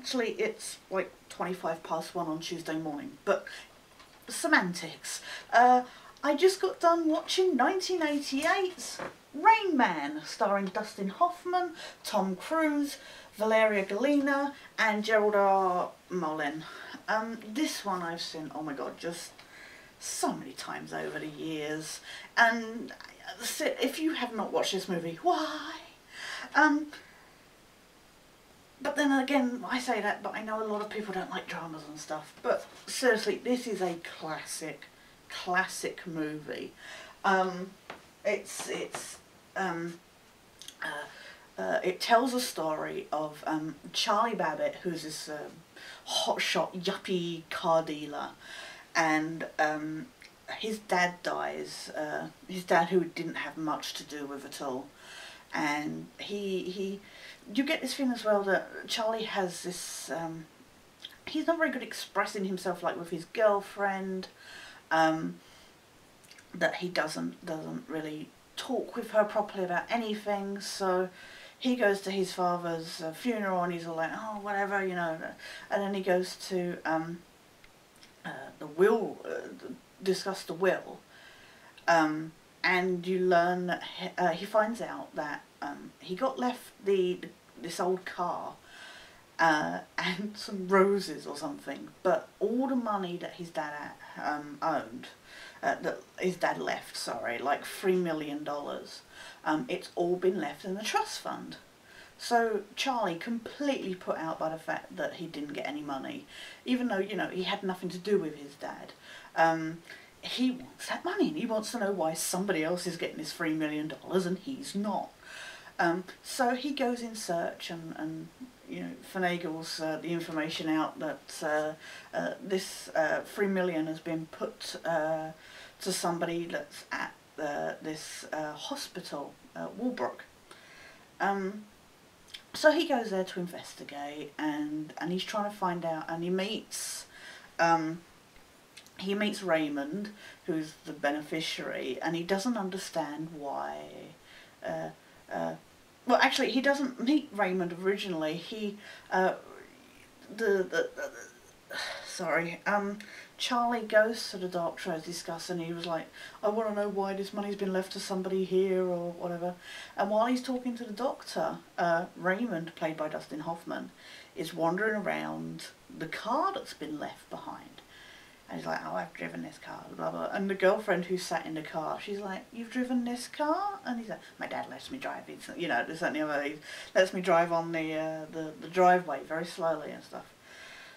actually it's like 1 on Tuesday morning, but semantics. I just got done watching 1988's Rain Man, starring Dustin Hoffman, Tom Cruise, Valeria Golina and Gerald R. Molin. This one I've seen, oh my god, just so many times over the years. And if you have not watched this movie, why? But then again, I say that, but I know a lot of people don't like dramas and stuff. But seriously, this is a classic movie. It tells a story of Charlie Babbitt, who's this hotshot yuppie car dealer, and his dad dies. His dad, who didn't have much to do with it all, and you get this feeling as well that Charlie has this. He's not very good expressing himself, like with his girlfriend. That he doesn't really talk with her properly about anything, so he goes to his father's funeral and he's all like, oh, whatever, you know, and then he goes to the will, discuss the will, and you learn that he finds out that he got left this old car and some roses or something, but all the money that his dad owned, that his dad left, sorry, like $3 million, it's all been left in the trust fund. So Charlie, completely put out by the fact that he didn't get any money, even though, you know, he had nothing to do with his dad, he wants that money and he wants to know why somebody else is getting this $3 million and he's not. So he goes in search and you know, finagles the information out that this $3 million has been put to somebody that's at this hospital, Walbrook. So he goes there to investigate, and he's trying to find out, and he meets Raymond, who's the beneficiary, and he doesn't understand why. Well, actually, he doesn't meet Raymond originally. Charlie goes to the doctor as discussed, and he was like, I want to know why this money's been left to somebody here or whatever. And while he's talking to the doctor, Raymond, played by Dustin Hoffman, is wandering around the car that's been left behind. And he's like, oh, I've driven this car, blah, blah. And the girlfriend who sat in the car, she's like, you've driven this car? And he's like, my dad lets me drive. He's, you know, this and the other. He lets me drive on the driveway very slowly and stuff.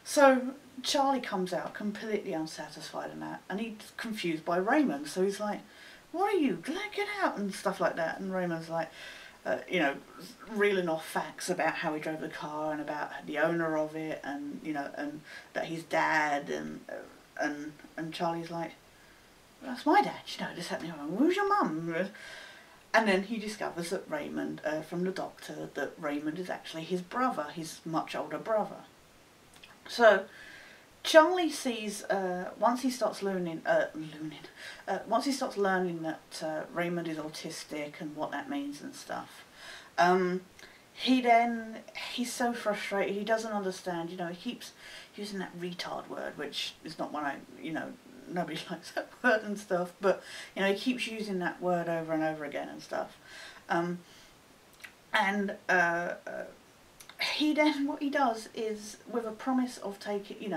So Charlie comes out completely unsatisfied in that, and he's confused by Raymond. So he's like, what are you? Get out and stuff like that. And Raymond's like, you know, reeling off facts about how he drove the car and about the owner of it, and you know, and that his dad and Charlie's like, that's my dad, you know, this happening. Where's your mum? And then he discovers that Raymond, from the doctor, that Raymond is actually his brother, his much older brother. So Charlie sees, once he starts learning that Raymond is autistic and what that means and stuff, he's so frustrated, he doesn't understand, you know, he keeps using that retard word, which is not one you know, nobody likes that word and stuff, but, you know, he keeps using that word over and over again and stuff. What he does is, with a promise of taking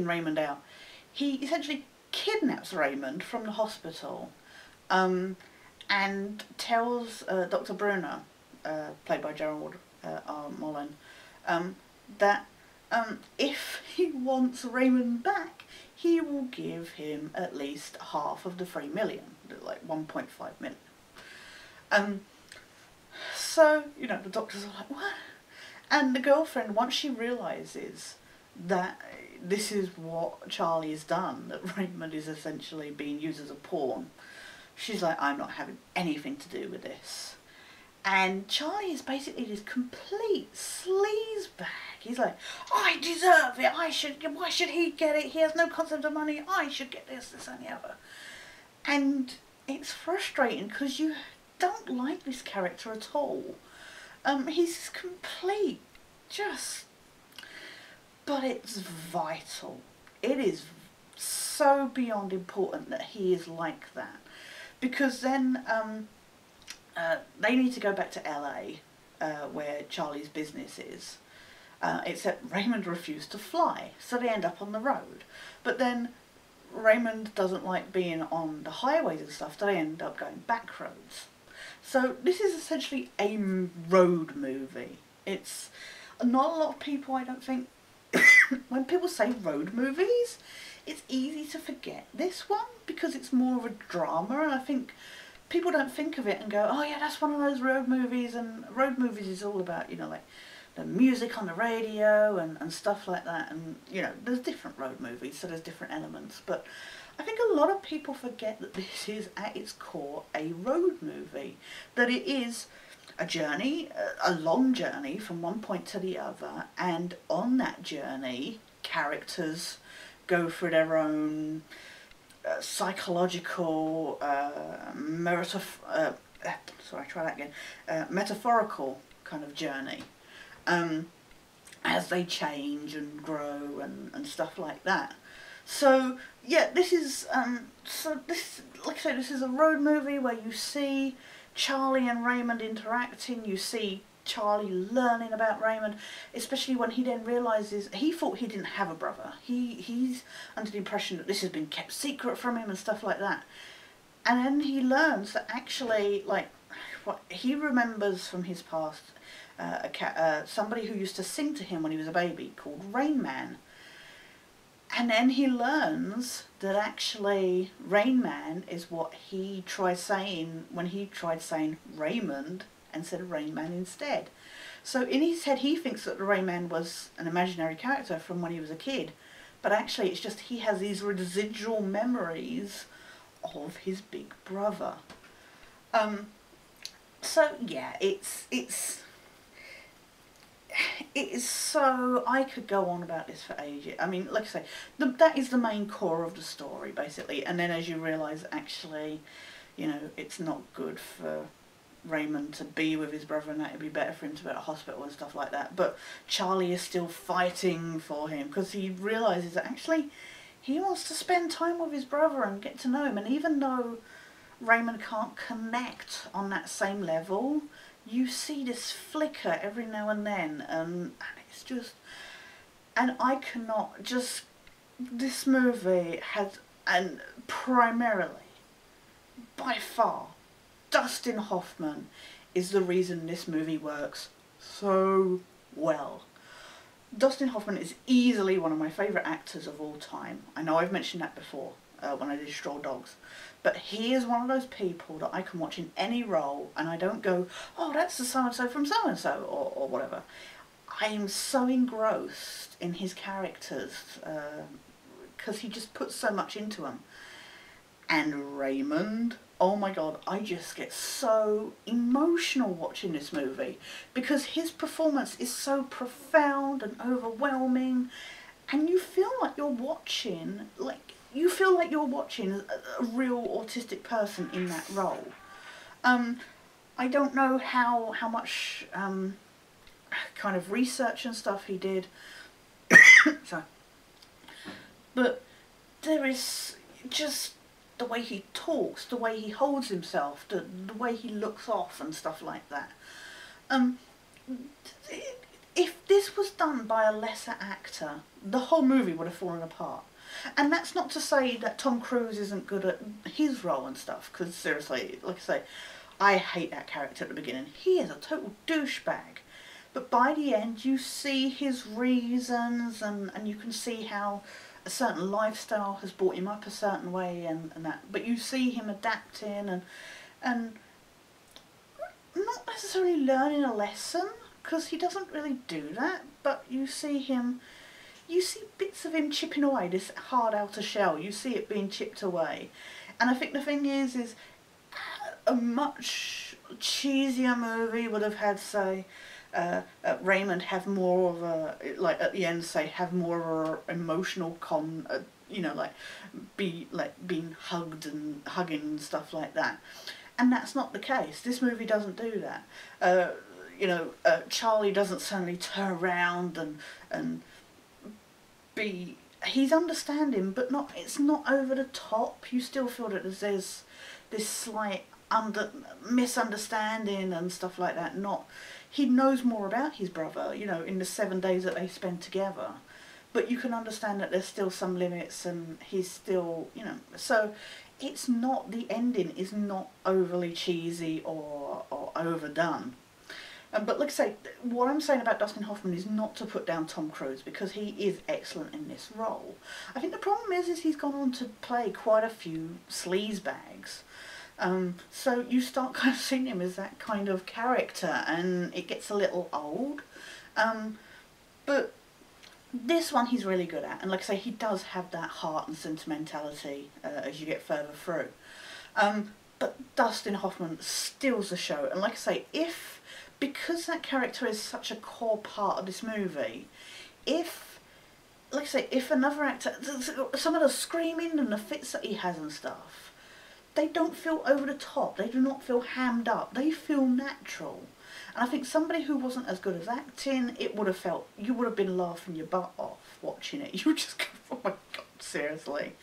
Raymond out, he essentially kidnaps Raymond from the hospital, and tells Dr. Brunner, played by Gerald R. Molin, that if he wants Raymond back, he will give him at least half of the $3 million, like 1.5 million. So, you know, the doctors are like, what? And the girlfriend, once she realises that this is what Charlie has done, that Raymond is essentially being used as a pawn, she's like, I'm not having anything to do with this. And Charlie is basically this complete sleazebag. He's like, I deserve it, why should he get it? He has no concept of money, I should get this and the other. And it's frustrating because you don't like this character at all. He's complete, just, but it's vital. It is so beyond important that he is like that, because then they need to go back to LA, where Charlie's business is. Except Raymond refused to fly, so they end up on the road. But then Raymond doesn't like being on the highways and stuff, so they end up going back roads. So this is essentially a road movie. It's not a lot of people, I don't think, when people say road movies, it's easy to forget this one because it's more of a drama, and I think people don't think of it and go, oh yeah, that's one of those road movies, and road movies is all about, you know, like the music on the radio and stuff like that, and you know, there's different road movies, so there's different elements, but I think a lot of people forget that this is at its core a road movie, that it is a journey, a long journey from one point to the other, and on that journey characters go through their own psychological, metaphorical kind of journey, as they change and grow and stuff like that. So yeah, this is like I say, this is a road movie where you see Charlie and Raymond interacting. You see Charlie learning about Raymond, especially when he then realises he thought he didn't have a brother. He's under the impression that this has been kept secret from him and stuff like that. And then he learns that actually, like, what he remembers from his past, somebody who used to sing to him when he was a baby called Rain Man. And then he learns that actually Rain Man is what he tried saying when he tried saying Raymond and said Rain Man instead. So in his head he thinks that the Rain Man was an imaginary character from when he was a kid, but actually it's just he has these residual memories of his big brother. So yeah, it is so, I could go on about this for ages. I mean, like I say, that is the main core of the story, basically. And then as you realise, actually, you know, it's not good for Raymond to be with his brother, and that it'd be better for him to be at a hospital and stuff like that. But Charlie is still fighting for him because he realises that actually he wants to spend time with his brother and get to know him. And even though Raymond can't connect on that same level, you see this flicker every now and then, and it's just, and I cannot just, this movie has, and primarily, by far, Dustin Hoffman is the reason this movie works so well. Dustin Hoffman is easily one of my favourite actors of all time. I know I've mentioned that before when I did Straw Dogs. But he is one of those people that I can watch in any role and I don't go, oh, that's the so-and-so from so-and-so, or whatever. I am so engrossed in his characters because he just puts so much into them. And Raymond, oh my god, I just get so emotional watching this movie because his performance is so profound and overwhelming, and you feel like you're watching, a real autistic person in that role. I don't know how much kind of research and stuff he did, so, but there is just the way he talks, the way he holds himself, the way he looks off and stuff like that. If this was done by a lesser actor, the whole movie would have fallen apart. And that's not to say that Tom Cruise isn't good at his role and stuff, because seriously, like I say, I hate that character at the beginning. He is a total douchebag. But by the end, you see his reasons, and you can see how a certain lifestyle has brought him up a certain way, and that. But you see him adapting and not necessarily learning a lesson, because he doesn't really do that, but you see bits of him chipping away, this hard outer shell, you see it being chipped away. And I think the thing is a much cheesier movie would have had, say, Raymond have more of a, like at the end, say, have more of an emotional you know, like being hugged and hugging and stuff like that. And that's not the case. This movie doesn't do that. you know, Charlie doesn't suddenly turn around and be, he's understanding, but not, it's not over the top. You still feel that there's this slight misunderstanding and stuff like that. Not, he knows more about his brother, you know, in the 7 days that they spend together, but you can understand that there's still some limits, and he's still, you know, so it's not, the ending is not overly cheesy or overdone. But like I say, what I'm saying about Dustin Hoffman is not to put down Tom Cruise, because he is excellent in this role. I think the problem is he's gone on to play quite a few sleazebags. So you start kind of seeing him as that kind of character, and it gets a little old. But this one he's really good at, and like I say, he does have that heart and sentimentality as you get further through. But Dustin Hoffman steals the show, and like I say, because that character is such a core part of this movie, like I say, if another actor, some of the screaming and the fits that he has and stuff, they don't feel over the top, they do not feel hammed up, they feel natural. And I think somebody who wasn't as good as acting, it would have felt, you would have been laughing your butt off watching it. You would just go, oh my god, seriously.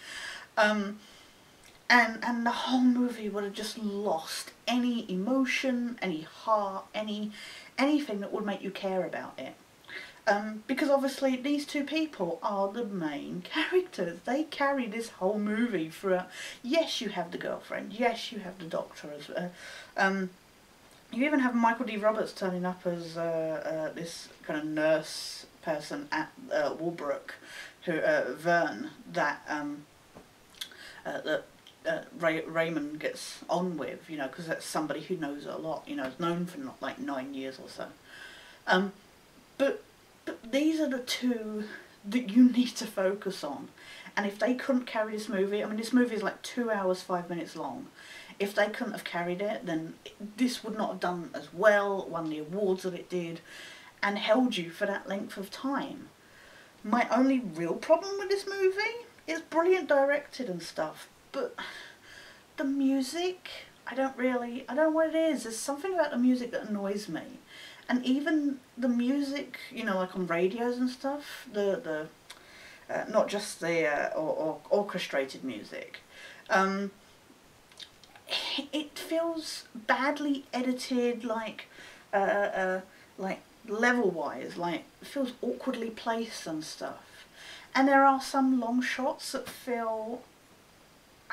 And the whole movie would have just lost any emotion, any heart, anything that would make you care about it. Because obviously these two people are the main characters. They carry this whole movie throughout. Yes, you have the girlfriend. Yes, you have the doctor as well. You even have Michael D. Roberts turning up as this kind of nurse person at Walbrook, who Vern, that Raymond gets on with, you know, because that's somebody who knows a lot, you know, is known for not like 9 years or so. But these are the two that you need to focus on, and if they couldn't carry this movie, I mean, this movie is like 2 hours 5 minutes long. If they couldn't have carried it, then this would not have done as well, won the awards that it did, and held you for that length of time. My only real problem with this movie is brilliant directed and stuff, but the music, I don't know what it is. There's something about the music that annoys me. And even the music, you know, like on radios and stuff, not just the or orchestrated music, it feels badly edited, like level-wise, like it feels awkwardly placed and stuff. And there are some long shots that feel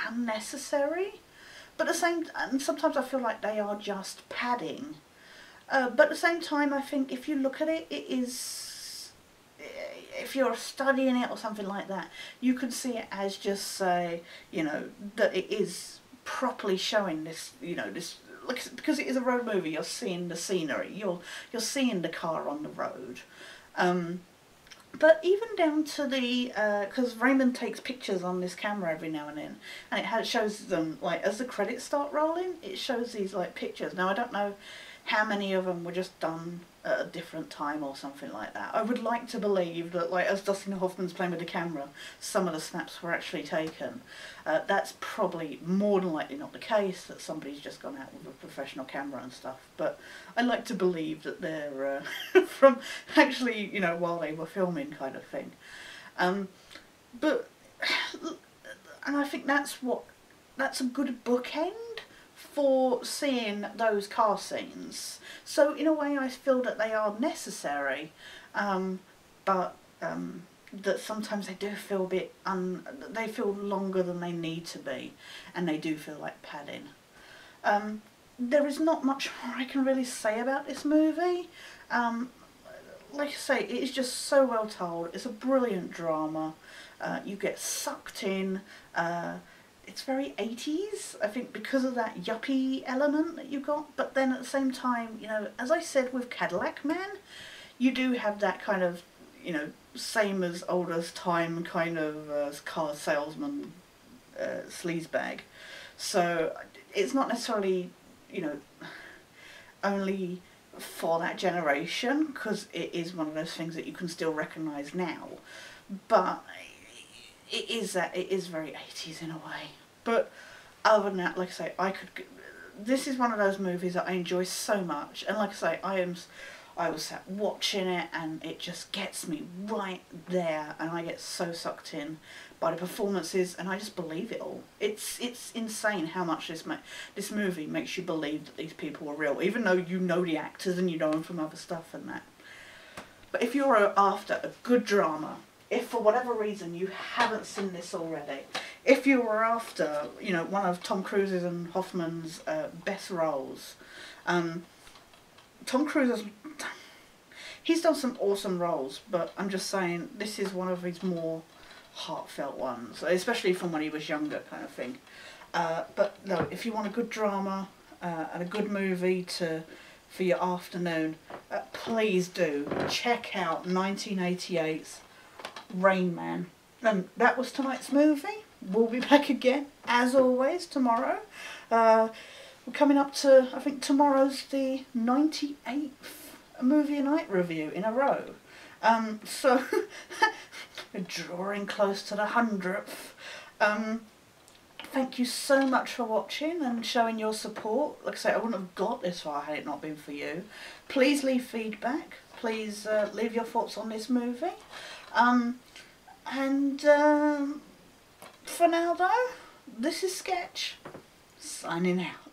unnecessary, but and sometimes I feel like they are just padding. But at the same time, I think if you look at it, it is, if you're studying it or something like that, you could see it as just say, you know, that it is properly showing this, you know, this, because it is a road movie. You're seeing the scenery, you're seeing the car on the road. But even down to the, because Raymond takes pictures on this camera every now and then, and it shows them, like, as the credits start rolling, it shows these, like, pictures. Now, I don't know how many of them were just done at a different time or something like that. I would like to believe that, like, as Dustin Hoffman's playing with the camera, some of the snaps were actually taken. That's probably more than likely not the case, that somebody's just gone out with a professional camera and stuff. But I like to believe that they're from actually, you know, while they were filming kind of thing. But, and I think that's a good bookend for seeing those car scenes. So in a way I feel that they are necessary, but that sometimes they do feel a bit, they feel longer than they need to be, and they do feel like padding. There is not much more I can really say about this movie. Like I say, it is just so well told. It's a brilliant drama. You get sucked in. It's very 80s, I think, because of that yuppie element that you got. But then at the same time, you know, as I said with Cadillac Man, you do have that kind of, you know, same as old as time kind of car salesman sleazebag. So it's not necessarily, you know, only for that generation, because it is one of those things that you can still recognise now. But it is very 80s in a way. But other than that, like I say, this is one of those movies that I enjoy so much, and like I say, I was sat watching it, and it just gets me right there, and I get so sucked in by the performances, and I just believe it all. It's insane how much this movie makes you believe that these people are real, even though you know the actors and you know them from other stuff and that. But if you're after a good drama, if for whatever reason you haven't seen this already, if you were after, you know, one of Tom Cruise's and Hoffman's best roles, Tom Cruise he's done some awesome roles, but I'm just saying this is one of his more heartfelt ones, especially from when he was younger, kind of thing. But no, if you want a good drama and a good movie for your afternoon, please do check out 1988's Rain Man. And that was tonight's movie. We'll be back again, as always, tomorrow. We're coming up to, I think tomorrow's the 98th movie night review in a row. So, we're drawing close to the 100th. Thank you so much for watching and showing your support. Like I say, I wouldn't have got this far had it not been for you. Please leave feedback. Please leave your thoughts on this movie. For now though, this is Sketch, signing out.